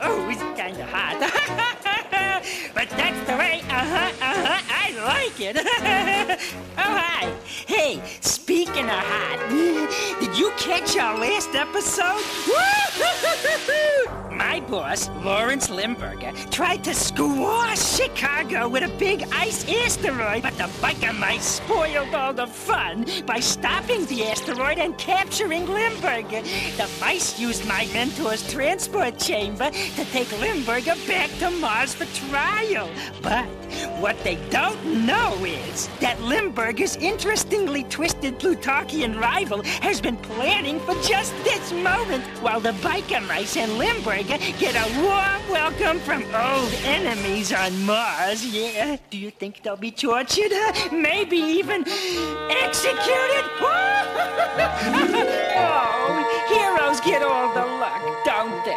Oh, it's kind of hot. But that's the way, I like it. Oh, hi. Hey, speaking of hot, did you catch our last episode? My boss, Lawrence Limburger, tried to squash Chicago with a big ice asteroid, but the biker mice spoiled all the fun by stopping the asteroid and capturing Limburger. The mice used my mentor's transport chamber to take Limburger back to Mars for trial. But what they don't know is that Limburger's interestingly twisted Plutarchian rival has been planning for just this moment, while the biker mice and Limburger get a warm welcome from old enemies on Mars. Yeah, do you think they'll be tortured? Maybe even executed? Oh, heroes get all the luck, don't they?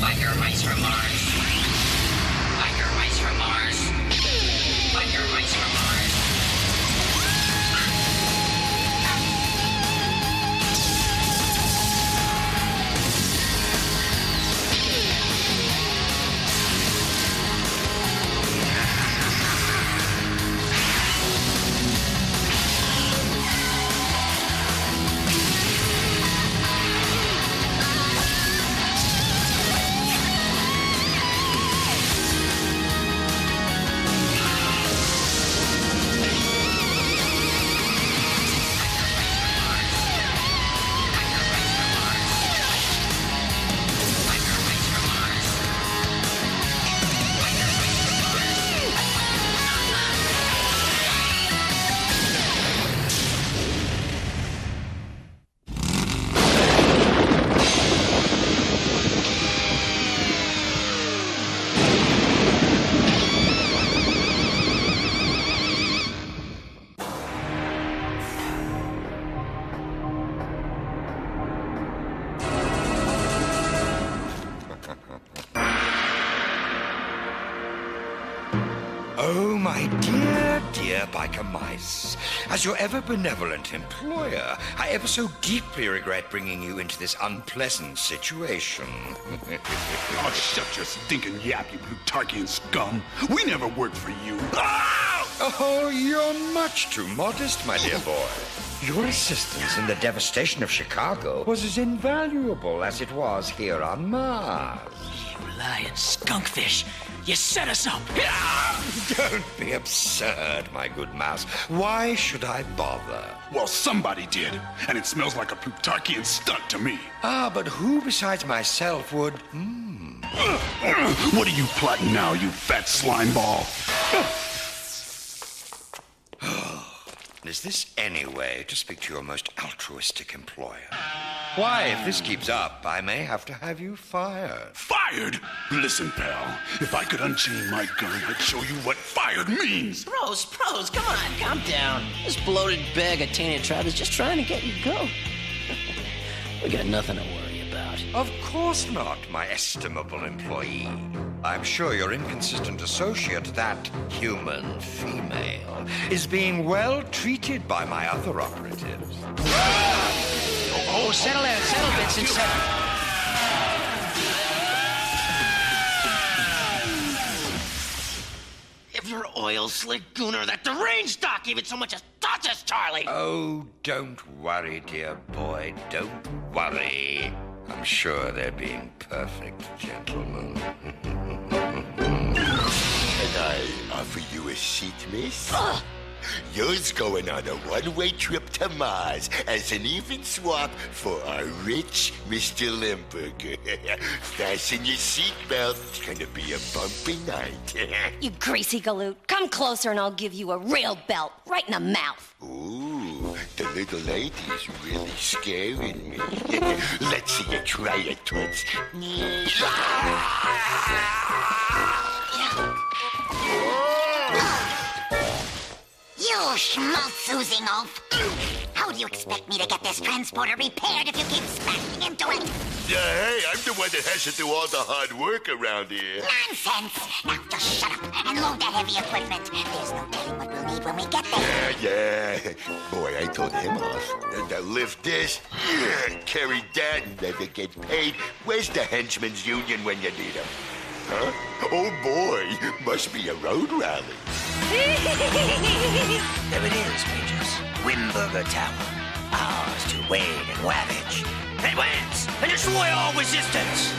Biker Mice from Mars. Biker Mice from Mars. Biker Mice from Mars. Oh, my dear, dear biker mice. As your ever-benevolent employer, I ever so deeply regret bringing you into this unpleasant situation. Oh, shut your stinking yap, you Plutarchian scum. We never worked for you. Oh, you're much too modest, my dear boy. Your assistance in the devastation of Chicago was as invaluable as it was here on Mars. You lying skunkfish. You set us up. Don't be absurd, my good mouse. Why should I bother? Well, somebody did, and it smells like a Plutarchian stunt to me. Ah, but who besides myself would... What are you plotting now, you fat slime ball? Is this any way to speak to your most altruistic employer? Why, if this keeps up, I may have to have you fired. Fired? Listen, pal, if I could unchain my gun, I'd show you what fired means. Pros, come on, calm down. This bloated bag of tainted trout is just trying to get you go. We got nothing to worry about. Of course not, my estimable employee. I'm sure your inconsistent associate, that human female, is being well treated by my other operatives. Oh, settle down, Vincent, settle. If your oil slick gooner, that deranged doc even so much as touches Charlie. Oh, don't worry, dear boy, don't worry. I'm sure they're being perfect gentlemen. Can I offer you a seat, miss? Yours going on a one-way trip to Mars as an even swap for our rich Mr. Limburger. Fasten your seatbelt. It's gonna be a bumpy night. You greasy galoot. Come closer and I'll give you a real belt right in the mouth. Ooh, the little lady is really scaring me. Let's see you try it once. You schmaltz-oozing oaf! How do you expect me to get this transporter repaired if you keep smashing into it? Hey, I'm the one that has to do all the hard work around here. Nonsense! Now just shut up and load that heavy equipment. There's no telling what we'll need paid when we get there. Yeah. Boy, I told him off. Now lift this, carry that, never get paid. Where's the henchman's union when you need them? Huh? Oh boy, must be a road rally. There it is, Majors. Wimberger Tower. Ours to wade and ravage. Advance and destroy all resistance.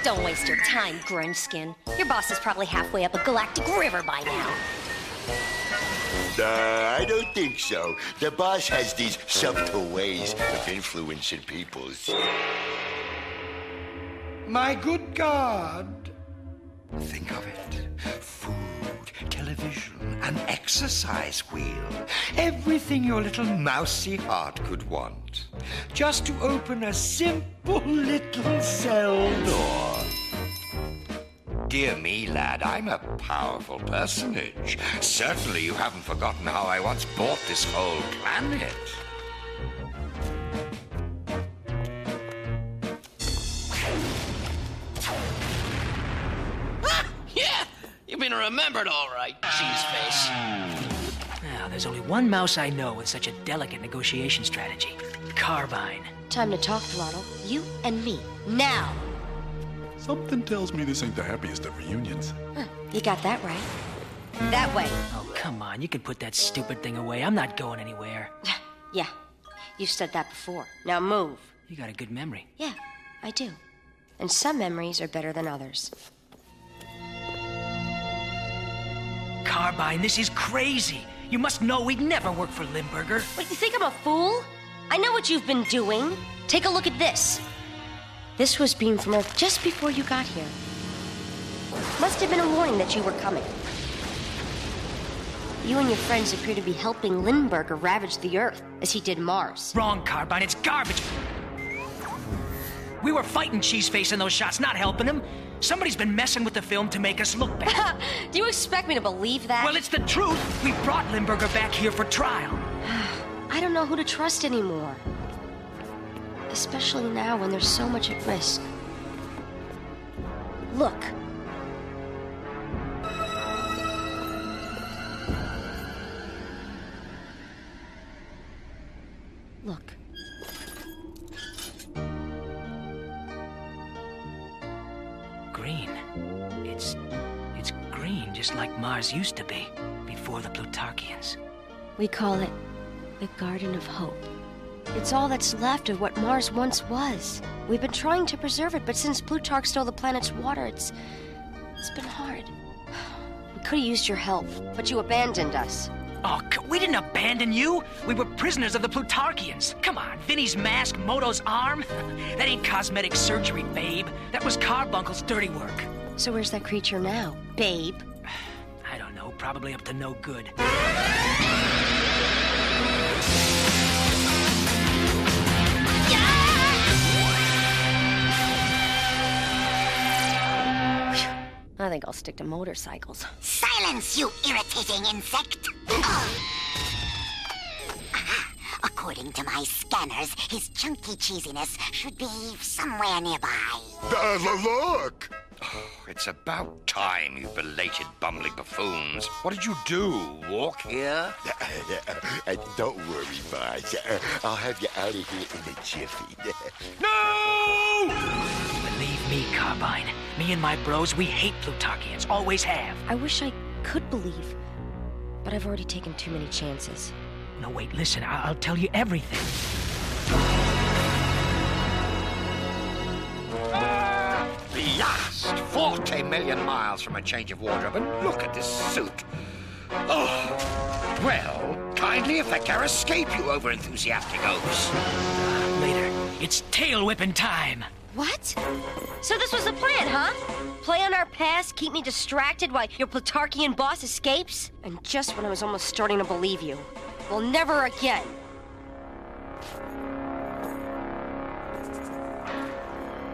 Don't waste your time, Grunchskin. Your boss is probably halfway up a galactic river by now. Nah, I don't think so. The boss has these subtle ways of influencing people's... My good God. Think of it. Food, television, an exercise wheel. Everything your little mousy heart could want. Just to open a simple little cell door. Dear me, lad, I'm a powerful personage. Certainly you haven't forgotten how I once bought this whole planet. Yeah, you've been remembered all right, cheese face. Now, there's only one mouse I know with such a delicate negotiation strategy. Carbine. Time to talk, Throttle. You and me. Now! Something tells me this ain't the happiest of reunions. Huh, you got that right. That way. Oh, come on. You can put that stupid thing away. I'm not going anywhere. Yeah, you've said that before. Now move. You got a good memory. Yeah, I do. And some memories are better than others. Carbine, this is crazy. You must know we'd never work for Limburger. What, you think I'm a fool? I know what you've been doing. Take a look at this. This was beamed from Earth just before you got here. Must have been a warning that you were coming. You and your friends appear to be helping Limburger ravage the Earth, as he did Mars. Wrong, Carbine. It's garbage. We were fighting Cheeseface in those shots, not helping him. Somebody's been messing with the film to make us look bad. Do you expect me to believe that? Well, it's the truth. We brought Limburger back here for trial. I don't know who to trust anymore. Especially now when there's so much at risk. Look. Look. Green. It's green, just like Mars used to be, before the Plutarchians. We call it the Garden of Hope. It's all that's left of what Mars once was. We've been trying to preserve it, but since Plutarch stole the planet's water, it's been hard. We could have used your help, but you abandoned us. Oh, we didn't abandon you. We were prisoners of the Plutarchians. Come on, Vinny's mask, Moto's arm. That ain't cosmetic surgery, babe. That was Carbuncle's dirty work. So where's that creature now, babe? I don't know, probably up to no good. I think I'll stick to motorcycles. Silence, you irritating insect! According to my scanners, his chunky cheesiness should be somewhere nearby. Look! Oh, it's about time, you belated bumbling buffoons. What did you do? Walk here? Don't worry, boss. I'll have you out of here in a jiffy. No! Believe me, Carbine. Me and my bros, we hate Plutarchians. Always have. I wish I could believe, but I've already taken too many chances. No, wait, listen. I'll tell you everything. Blast! 40 million miles from a change of wardrobe, and look at this suit. Oh, well, kindly effect our escape, you over-enthusiastic oafs. Later. It's tail whipping time. What? So this was the plan, huh? Play on our past, keep me distracted while your Plutarchian boss escapes? And just when I was almost starting to believe you. Well, never again.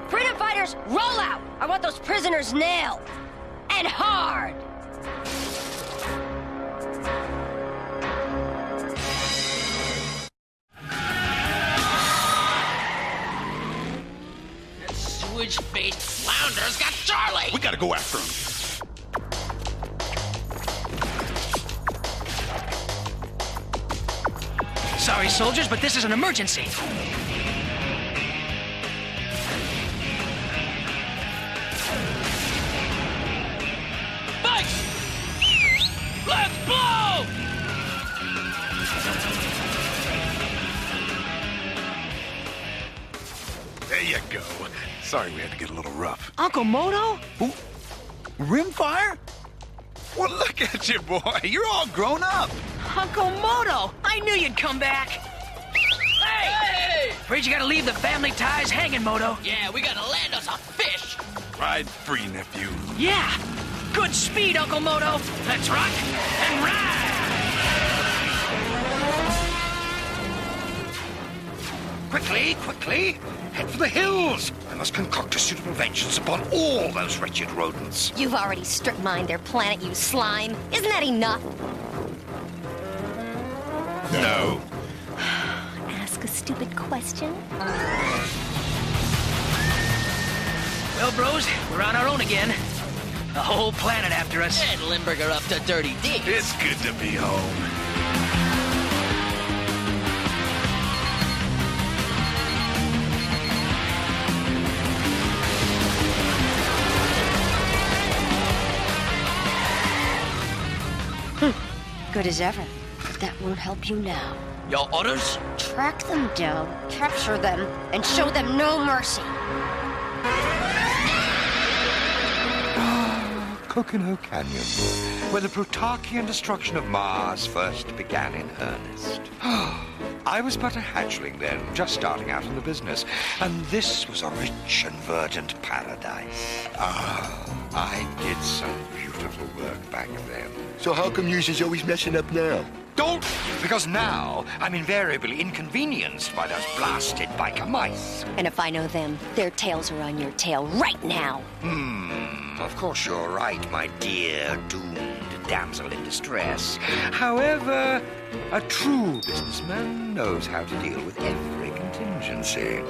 Freedom fighters, roll out! I want those prisoners nailed. And hard! Switch-faced flounders got Charlie! We gotta go after him. Sorry, soldiers, but this is an emergency. Mice! Let's blow! There you go. Sorry we had to get a little rough. Uncle Moto? Ooh, rimfire? Well, look at you, boy. You're all grown up. Uncle Moto! I knew you'd come back. Hey! Afraid you gotta leave the family ties hanging, Moto. Yeah, we gotta land us a fish. Ride free, nephew. Yeah! Good speed, Uncle Moto! Let's rock and ride! Quickly, quickly! Head for the hills! I must concoct a suitable vengeance upon all those wretched rodents. You've already strip mined their planet, you slime. Isn't that enough? No. Ask a stupid question? Well, bros, we're on our own again. The whole planet after us. And Limburger up to dirty deeds. It's good to be home. Good as ever. But that won't help you now. Your orders? Track them down, capture them, and show them no mercy. Coconut Canyon, where the Plutarchian destruction of Mars first began in earnest. I was but a hatchling then, just starting out in the business, and this was a rich and verdant paradise. I did some beautiful work back then. So how come yours is always messing up now? Don't! Because now I'm invariably inconvenienced by those blasted biker mice. And if I know them, their tails are on your tail right now. Of course you're right, my dear doomed damsel in distress. However, a true businessman knows how to deal with every contingency.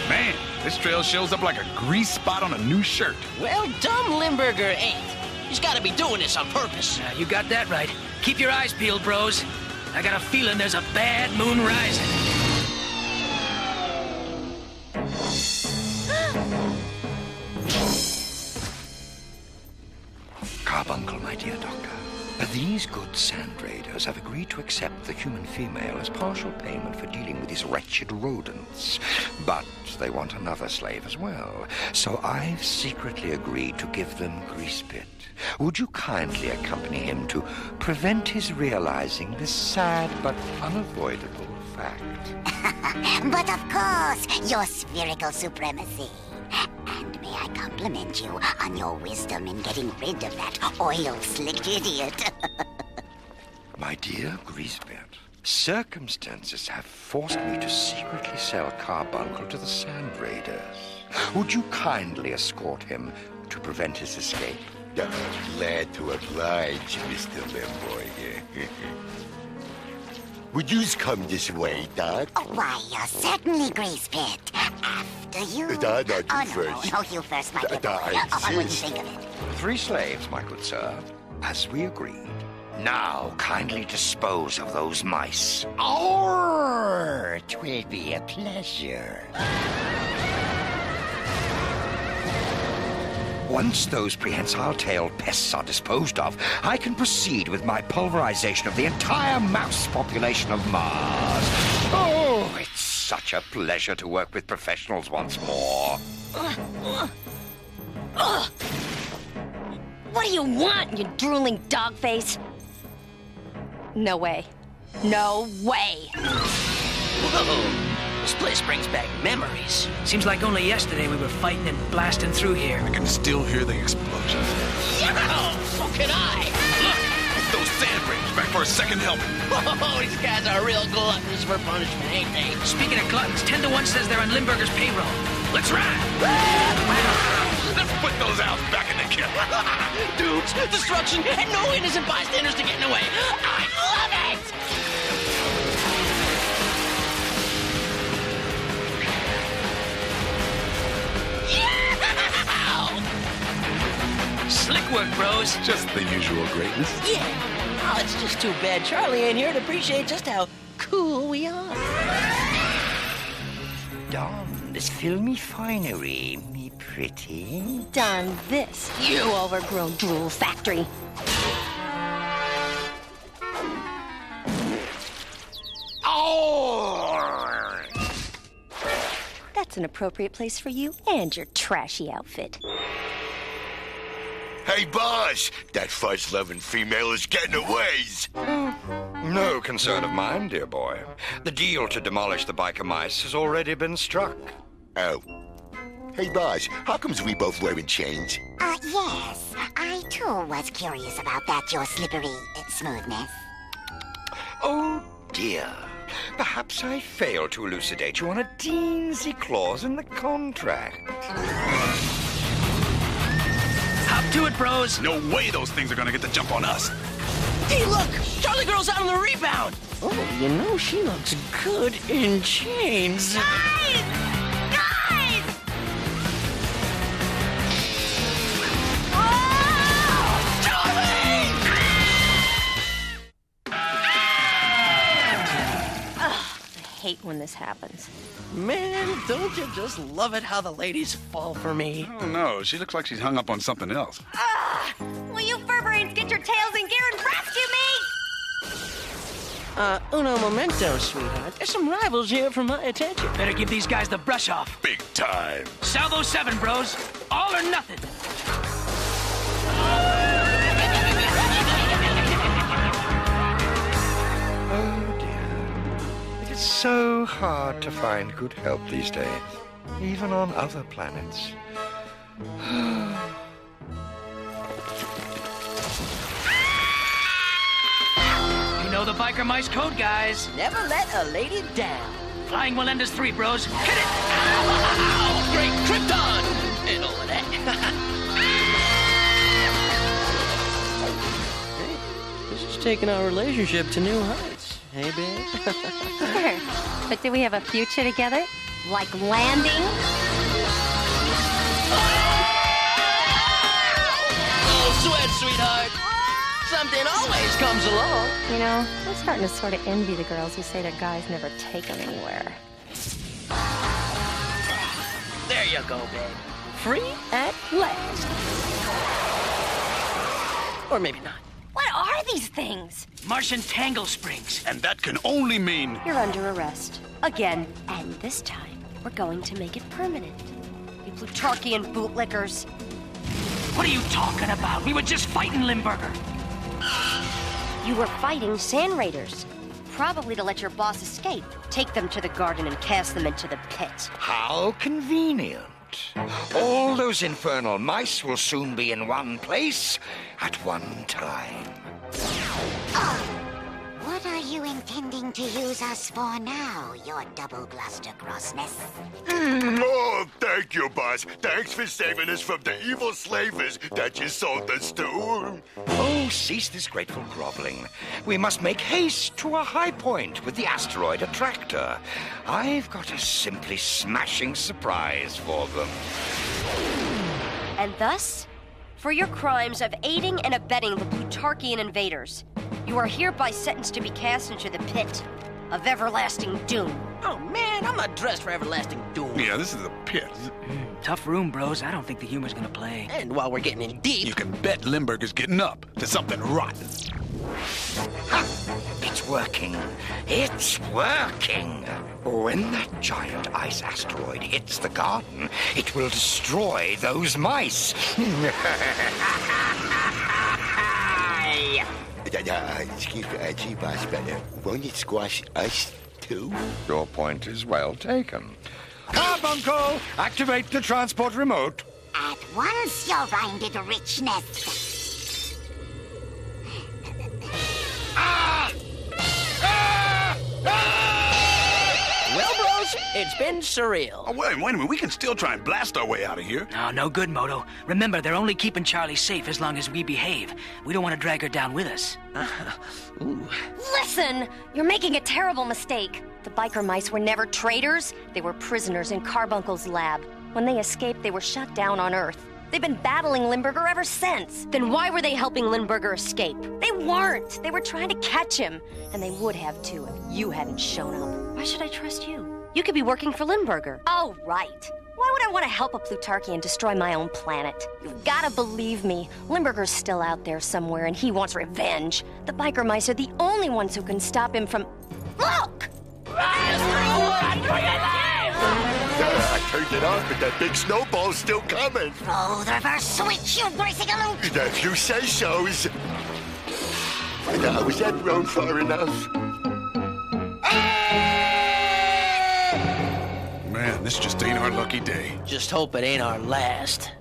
Man, this trail shows up like a grease spot on a new shirt. Well, dumb Limburger ain't. He's gotta be doing this on purpose. You got that right. Keep your eyes peeled, bros. I got a feeling there's a bad moon rising. Carbuncle, my dear doctor. These good sand raiders have agreed to accept the human female as partial payment for dealing with these wretched rodents. But they want another slave as well. So I've secretly agreed to give them Greasepit. Would you kindly accompany him to prevent his realizing this sad but unavoidable fact? But of course, your spherical supremacy. And may I compliment you on your wisdom in getting rid of that oil-slicked idiot. My dear Greasepit, circumstances have forced me to secretly sell Carbuncle to the Sand Raiders. Would you kindly escort him to prevent his escape? Glad to oblige, Mr. Limburger. Would you come this way, Doc? Oh, why, certainly, Greasepit. After you. Not you no, first. No, you first, my good boy. I I wouldn't insist. think of it. 3 slaves, my good sir, as we agreed. Now, kindly dispose of those mice. Oh, 'twill be a pleasure. Once those prehensile-tailed pests are disposed of, I can proceed with my pulverization of the entire mouse population of Mars. Oh, it's such a pleasure to work with professionals once more. What do you want, you drooling dog face? No way. No way. Whoa. This place brings back memories. Seems like only yesterday we were fighting and blasting through here. I can still hear the explosions. Yow! So can I. Look, it's those sand raiders back for a second helping. Oh, these guys are real gluttons for punishment, ain't they? Speaking of gluttons, 10 to 1 says they're on Limburger's payroll. Let's ride! Let's put those owls back in the kit. Dudes, destruction, and no innocent bystanders to get in the way. I love it! Yeah! Slick work, bros. Just the usual greatness. Yeah. Oh, it's just too bad Charlie ain't here to appreciate just how cool we are. Don, this filmy finery, me pretty. Done this, you overgrown drool factory. Oh! That's an appropriate place for you and your trashy outfit. Hey, boss! That fuzz-loving female is getting away! No concern of mine, dear boy. The deal to demolish the biker mice has already been struck. Oh. Hey, boss, how comes we both wearing chains? Yes. I too was curious about that, your slippery smoothness. Oh, dear. Perhaps I failed to elucidate you on a teensy clause in the contract. Hop to it, bros. No way those things are gonna get the jump on us. Hey, look! Charlie Girl's out on the rebound! Oh, you know, she looks good in chains. Guys! Guys! I hate when this happens. Man, don't you just love it how the ladies fall for me? Oh, no, she looks like she's hung up on something else. Will you furbrains get your tails in gear and rescue me? Uno momento, sweetheart. There's some rivals here for my attention. Better give these guys the brush off. Big time. Salvo 7, bros. All or nothing. Oh, dear. It is so hard to find good help these days, even on other planets. You know the biker mice code, guys. Never let a lady down. Flying Melendez 3, bros. Hit it! Ow! Great Krypton! And all of that. Hey, this is taking our relationship to new heights. Hey, babe? Sure. But do we have a future together? Like landing? Oh, sweat, sweetheart. Something always comes along. You know, I'm starting to sort of envy the girls who say their guys never take them anywhere. There you go, babe. Free at last. Or maybe not. What are these things? Martian tangle springs. And that can only mean... You're under arrest. Again. And this time, we're going to make it permanent. You Plutarchian bootlickers. What are you talking about? We were just fighting Limburger. You were fighting Sand Raiders. Probably to let your boss escape. Take them to the garden and cast them into the pit. How convenient. All those infernal mice will soon be in one place at one time. What are you intending to use us for now, your double-gluster grossness? Oh, thank you, boss. Thanks for saving us from the evil slavers that you sold us to. Oh, cease this grateful groveling. We must make haste to a high point with the asteroid attractor. I've got a simply smashing surprise for them. And thus, for your crimes of aiding and abetting the Plutarchian invaders, you are hereby sentenced to be cast into the pit of everlasting doom. Oh, man, I'm not dressed for everlasting doom. Yeah, this is a pit. Tough room, bros. I don't think the humor's gonna play. And while we're getting in deep... You can bet Limburger's getting up to something rotten. Ha! It's working. It's working. When that giant ice asteroid hits the garden, it will destroy those mice. Excuse me, gee, boss, but won't it squash us, too? Your point is well taken. Carbuncle, activate the transport remote. At once, your rounded richness. Well, bros, it's been surreal. Oh, wait a minute. We can still try and blast our way out of here. No, no good, Moto. Remember, they're only keeping Charlie safe as long as we behave. We don't want to drag her down with us. Ooh. Listen! You're making a terrible mistake. The biker mice were never traitors. They were prisoners in Carbuncle's lab. When they escaped, they were shut down on Earth. They've been battling Limburger ever since. Then why were they helping Limburger escape? They weren't. They were trying to catch him. And they would have, too, if you hadn't shown up. Why should I trust you? You could be working for Limburger. Oh, right. Why would I want to help a Plutarchian destroy my own planet? You've got to believe me. Limburger's still out there somewhere, and he wants revenge. The biker mice are the only ones who can stop him from... Look! I turned it off, but that big snowball's still coming. Throw the reverse switch, you greasy galoot! If you say so. Was that thrown far enough? Man, this just ain't our lucky day. Just hope it ain't our last.